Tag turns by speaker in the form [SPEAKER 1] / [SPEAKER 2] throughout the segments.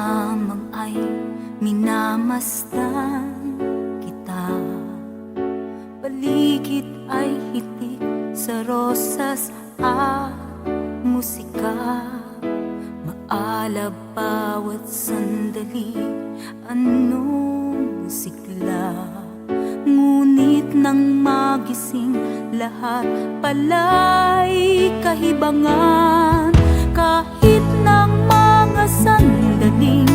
[SPEAKER 1] lamang ay minamasdan kita. Paligid ay hitik sa rosas at musika. Maalab bawat sandali, anong sigla. Ngunit nang magising, lahat pala'y kahibangan. Kahit ng mga sandaling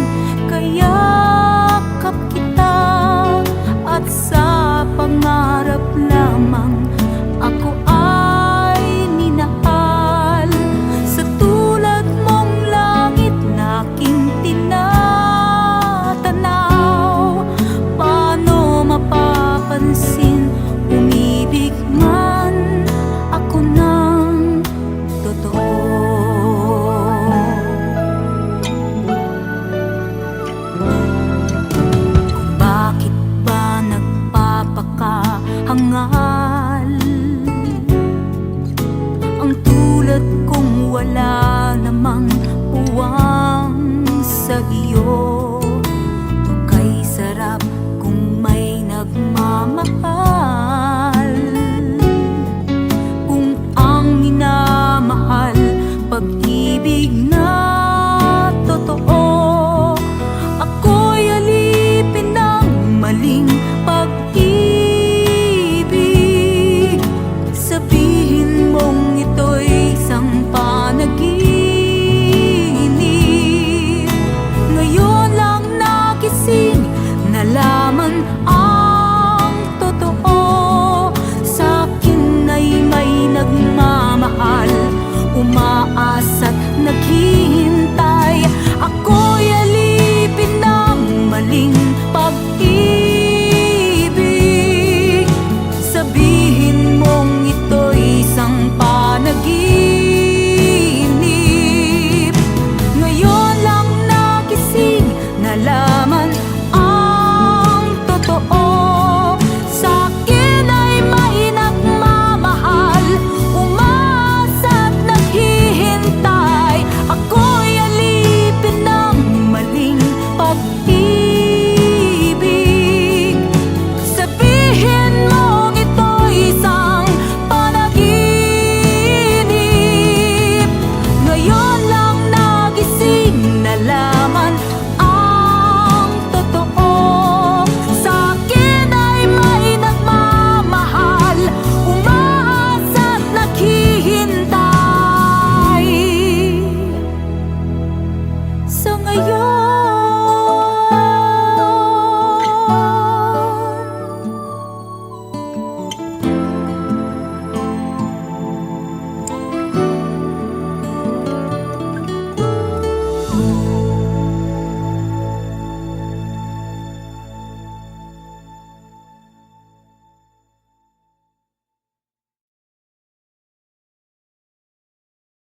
[SPEAKER 1] kayakap kita, at sa pangarap lamang ako ay minahal. Sa tulad mong langit na aking tinatanaw, paano mapapansin umibig man ako ng totoo? Kung bakit ba nagpapakahangal ang tulad kong wala namang puwang sa iyo?